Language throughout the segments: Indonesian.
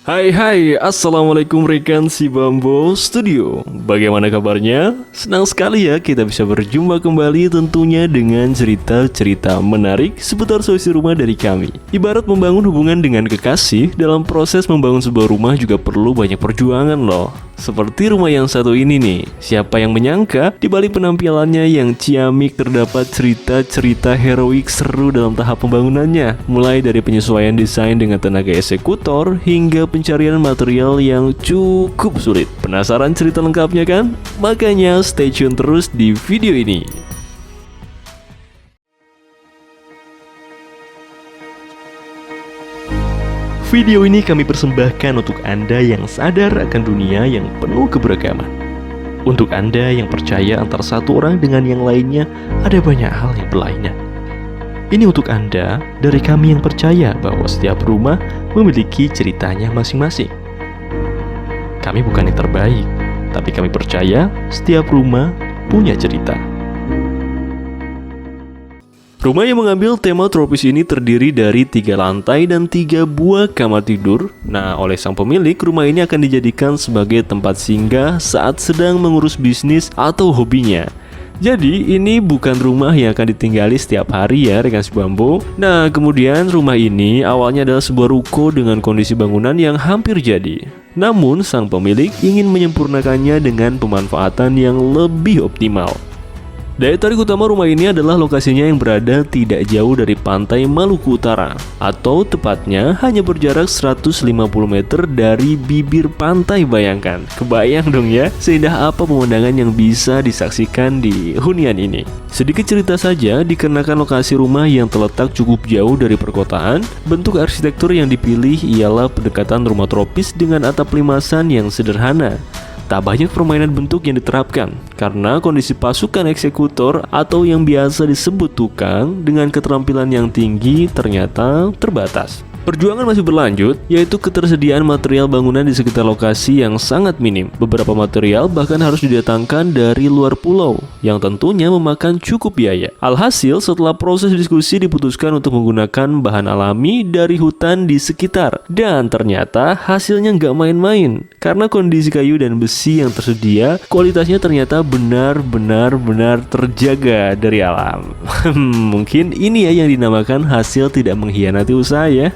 Hai, assalamualaikum rekan si Bambo Studio. Bagaimana kabarnya? Senang sekali ya kita bisa berjumpa kembali tentunya dengan cerita-cerita menarik seputar solusi rumah dari kami. Ibarat membangun hubungan dengan kekasih, dalam proses membangun sebuah rumah juga perlu banyak perjuangan loh. Seperti rumah yang satu ini nih, siapa yang menyangka di balik penampilannya yang ciamik terdapat cerita-cerita heroik seru dalam tahap pembangunannya. Mulai dari penyesuaian desain dengan tenaga eksekutor hingga pencarian material yang cukup sulit. Penasaran cerita lengkapnya kan? Makanya stay tune terus di video ini. Video ini kami persembahkan untuk Anda yang sadar akan dunia yang penuh keberagaman. Untuk Anda yang percaya antara satu orang dengan yang lainnya ada banyak hal yang berlainan. Ini untuk Anda dari kami yang percaya bahwa setiap rumah memiliki ceritanya masing-masing. Kami bukan yang terbaik, tapi kami percaya setiap rumah punya cerita. Rumah yang mengambil tema tropis ini terdiri dari 3 lantai dan 3 buah kamar tidur. Nah, oleh sang pemilik, rumah ini akan dijadikan sebagai tempat singgah saat sedang mengurus bisnis atau hobinya. Jadi, ini bukan rumah yang akan ditinggali setiap hari ya rekan si Bambo. Nah, kemudian rumah ini awalnya adalah sebuah ruko dengan kondisi bangunan yang hampir jadi. Namun, sang pemilik ingin menyempurnakannya dengan pemanfaatan yang lebih optimal. Daya tarik utama rumah ini adalah lokasinya yang berada tidak jauh dari pantai Maluku Utara, atau tepatnya hanya berjarak 150 meter dari bibir pantai. Bayangkan, kebayang dong ya, seindah apa pemandangan yang bisa disaksikan di hunian ini. Sedikit cerita saja, dikarenakan lokasi rumah yang terletak cukup jauh dari perkotaan, bentuk arsitektur yang dipilih ialah pendekatan rumah tropis dengan atap limasan yang sederhana. Tak banyak permainan bentuk yang diterapkan karena kondisi pasukan eksekutor atau yang biasa disebut tukang dengan keterampilan yang tinggi ternyata terbatas. Perjuangan masih berlanjut, yaitu ketersediaan material bangunan di sekitar lokasi yang sangat minim. Beberapa material bahkan harus didatangkan dari luar pulau, yang tentunya memakan cukup biaya. Alhasil, setelah proses diskusi diputuskan untuk menggunakan bahan alami dari hutan di sekitar. Dan ternyata hasilnya nggak main-main, karena kondisi kayu dan besi yang tersedia, kualitasnya ternyata benar-benar terjaga dari alam. Mungkin ini ya yang dinamakan hasil tidak mengkhianati usaha ya.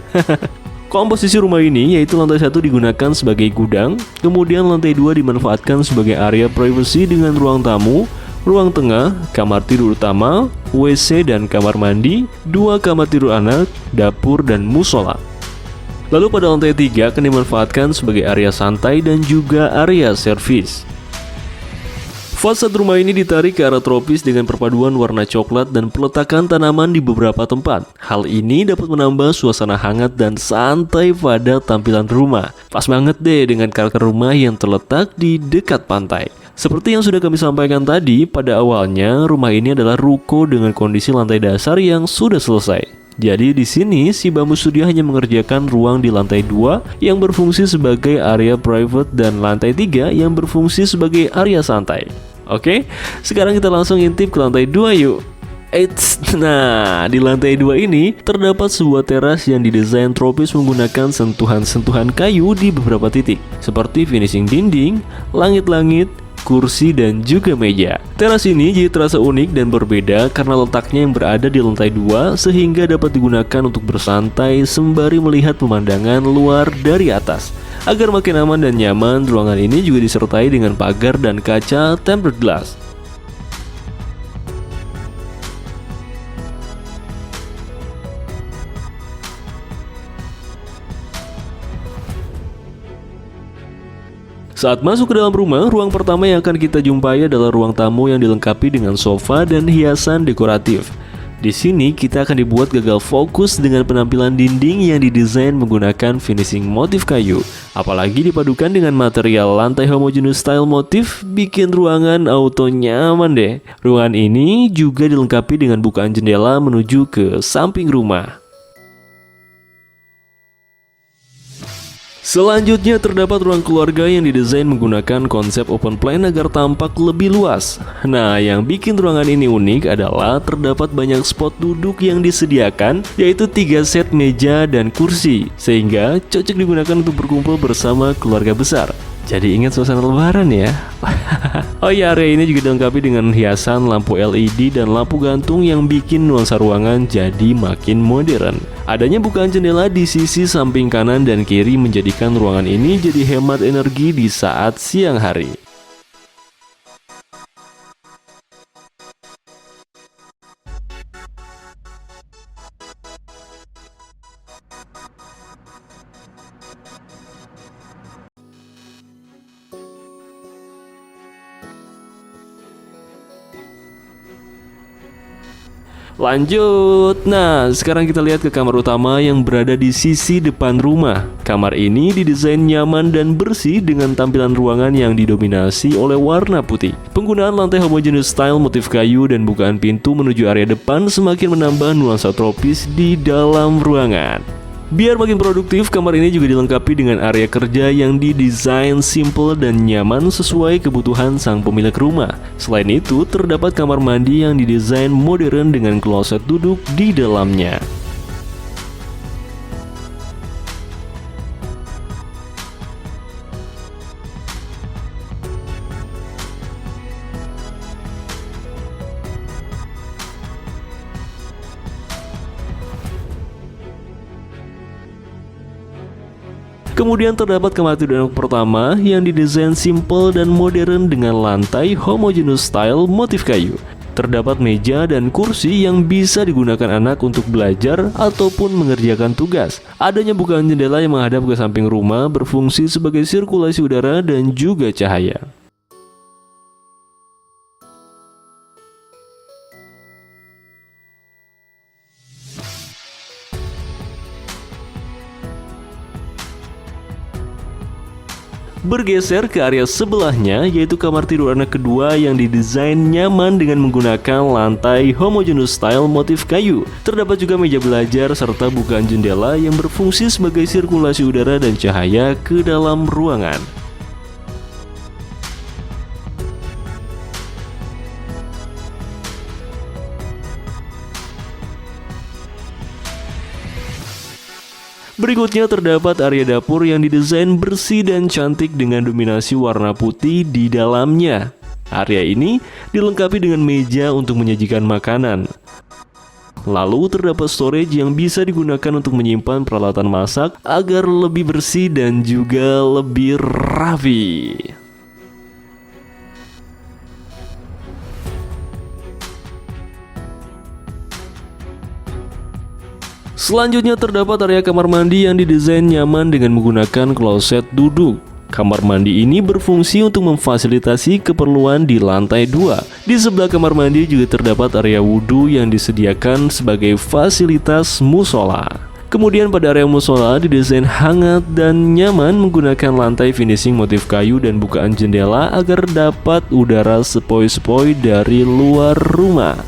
Komposisi rumah ini yaitu lantai 1 digunakan sebagai gudang, kemudian lantai 2 dimanfaatkan sebagai area privasi dengan ruang tamu, ruang tengah, kamar tidur utama, WC dan kamar mandi, 2 kamar tidur anak, dapur dan musola. Lalu pada lantai 3 akan dimanfaatkan sebagai area santai dan juga area servis. Fasad rumah ini ditarik ke arah tropis dengan perpaduan warna coklat dan peletakan tanaman di beberapa tempat. Hal ini dapat menambah suasana hangat dan santai pada tampilan rumah. Pas banget deh dengan karakter rumah yang terletak di dekat pantai. Seperti yang sudah kami sampaikan tadi, pada awalnya rumah ini adalah ruko dengan kondisi lantai dasar yang sudah selesai. Jadi di sini si Bambu Studio hanya mengerjakan ruang di lantai 2 yang berfungsi sebagai area private dan lantai 3 yang berfungsi sebagai area santai. Oke, sekarang kita langsung intip ke lantai 2 yuk. Nah, di lantai 2 ini terdapat sebuah teras yang didesain tropis menggunakan sentuhan-sentuhan kayu di beberapa titik, seperti finishing dinding, langit-langit, kursi, dan juga meja. Teras ini jadi terasa unik dan berbeda karena letaknya yang berada di lantai 2 sehingga dapat digunakan untuk bersantai sembari melihat pemandangan luar dari atas. Agar makin aman dan nyaman, ruangan ini juga disertai dengan pagar dan kaca tempered glass. Saat masuk ke dalam rumah, ruang pertama yang akan kita jumpai adalah ruang tamu yang dilengkapi dengan sofa dan hiasan dekoratif. Di sini kita akan dibuat gagal fokus dengan penampilan dinding yang didesain menggunakan finishing motif kayu. Apalagi dipadukan dengan material lantai homogeneous style motif, bikin ruangan auto nyaman deh. Ruangan ini juga dilengkapi dengan bukaan jendela menuju ke samping rumah. Selanjutnya terdapat ruang keluarga yang didesain menggunakan konsep open plan agar tampak lebih luas. Nah, yang bikin ruangan ini unik adalah terdapat banyak spot duduk yang disediakan, yaitu 3 set meja dan kursi, sehingga cocok digunakan untuk berkumpul bersama keluarga besar. Jadi ingat suasana lebaran ya. Oh iya, area ini juga dilengkapi dengan hiasan lampu LED dan lampu gantung yang bikin nuansa ruangan jadi makin modern. Adanya bukaan jendela di sisi samping kanan dan kiri menjadikan ruangan ini jadi hemat energi di saat siang hari. Lanjut, nah sekarang kita lihat ke kamar utama yang berada di sisi depan rumah. Kamar ini didesain nyaman dan bersih dengan tampilan ruangan yang didominasi oleh warna putih. Penggunaan lantai homogeneous style motif kayu dan bukaan pintu menuju area depan semakin menambah nuansa tropis di dalam ruangan. Biar makin produktif, kamar ini juga dilengkapi dengan area kerja yang didesain simple dan nyaman sesuai kebutuhan sang pemilik rumah. Selain itu, terdapat kamar mandi yang didesain modern dengan kloset duduk di dalamnya. Kemudian terdapat kamar tidur anak pertama yang didesain simple dan modern dengan lantai homogeneous style motif kayu. Terdapat meja dan kursi yang bisa digunakan anak untuk belajar ataupun mengerjakan tugas. Adanya bukaan jendela yang menghadap ke samping rumah berfungsi sebagai sirkulasi udara dan juga cahaya. Bergeser ke area sebelahnya, yaitu kamar tidur anak kedua yang didesain nyaman dengan menggunakan lantai homogeneous style motif kayu. Terdapat juga meja belajar serta bukaan jendela yang berfungsi sebagai sirkulasi udara dan cahaya ke dalam ruangan. Berikutnya terdapat area dapur yang didesain bersih dan cantik dengan dominasi warna putih di dalamnya. Area ini dilengkapi dengan meja untuk menyajikan makanan. Lalu terdapat storage yang bisa digunakan untuk menyimpan peralatan masak agar lebih bersih dan juga lebih rapi. Selanjutnya terdapat area kamar mandi yang didesain nyaman dengan menggunakan kloset duduk. Kamar mandi ini berfungsi untuk memfasilitasi keperluan di lantai 2. Di sebelah kamar mandi juga terdapat area wudhu yang disediakan sebagai fasilitas musola. Kemudian pada area musola didesain hangat dan nyaman menggunakan lantai finishing motif kayu dan bukaan jendela agar dapat udara sepoi-sepoi dari luar rumah.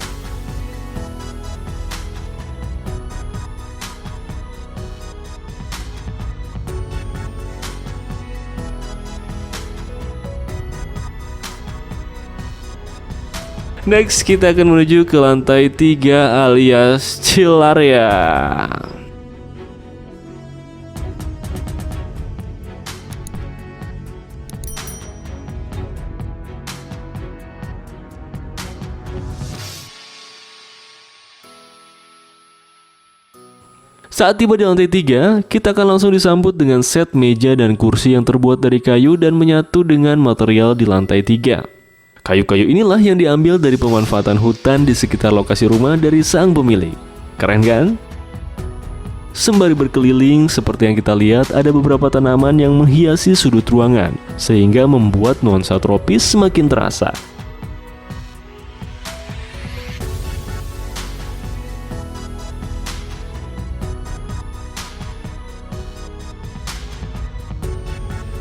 Next, kita akan menuju ke lantai 3 alias chill area. Saat tiba di lantai 3, kita akan langsung disambut dengan set meja dan kursi yang terbuat dari kayu dan menyatu dengan material di lantai 3. Kayu-kayu inilah yang diambil dari pemanfaatan hutan di sekitar lokasi rumah dari sang pemilik. Keren kan? Sembari berkeliling, seperti yang kita lihat, ada beberapa tanaman yang menghiasi sudut ruangan, sehingga membuat nuansa tropis semakin terasa.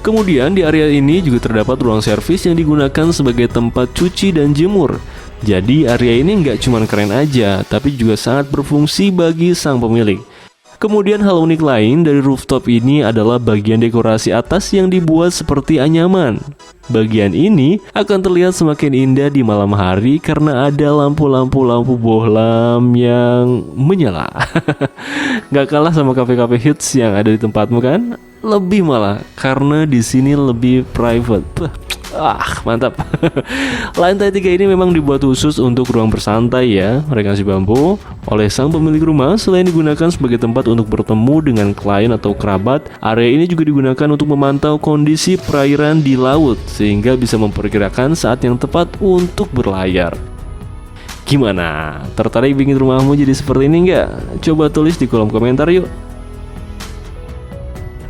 Kemudian di area ini juga terdapat ruang servis yang digunakan sebagai tempat cuci dan jemur. Jadi area ini nggak cuma keren aja, tapi juga sangat berfungsi bagi sang pemilik. Kemudian hal unik lain dari rooftop ini adalah bagian dekorasi atas yang dibuat seperti anyaman. Bagian ini akan terlihat semakin indah di malam hari karena ada lampu bohlam yang menyala. Gak kalah sama kafe-kafe hits yang ada di tempatmu kan? Lebih malah karena di sini lebih private. Mantap. Lantai 3 ini memang dibuat khusus untuk ruang bersantai ya, rekan si bambu. Oleh sang pemilik rumah, selain digunakan sebagai tempat untuk bertemu dengan klien atau kerabat, area ini juga digunakan untuk memantau kondisi perairan di laut sehingga bisa memperkirakan saat yang tepat untuk berlayar. Gimana? Tertarik bikin rumahmu jadi seperti ini nggak? Coba tulis di kolom komentar yuk.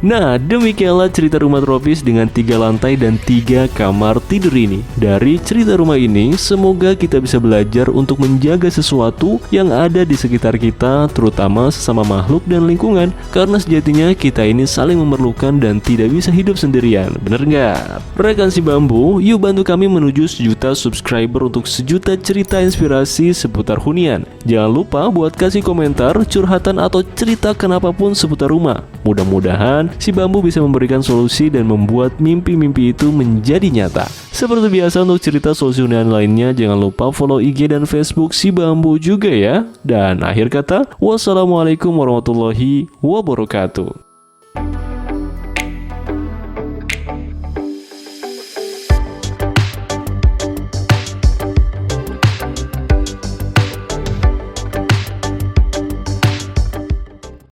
Nah, demikianlah cerita rumah tropis dengan 3 lantai dan 3 kamar tidur ini. Dari cerita rumah ini, semoga kita bisa belajar untuk menjaga sesuatu yang ada di sekitar kita, terutama sesama makhluk dan lingkungan. Karena sejatinya kita ini saling memerlukan dan tidak bisa hidup sendirian. Bener nggak? Rekan si bambu, yuk bantu kami menuju 1 juta subscriber untuk 1 juta cerita inspirasi seputar hunian. Jangan lupa buat kasih komentar, curhatan atau cerita kenapapun seputar rumah. Mudah-mudahan si bambu bisa memberikan solusi dan membuat mimpi-mimpi itu menjadi nyata. Seperti biasa untuk cerita solusi hunian lainnya, jangan lupa follow IG dan Facebook si bambu juga ya. Dan akhir kata, wassalamualaikum warahmatullahi wabarakatuh.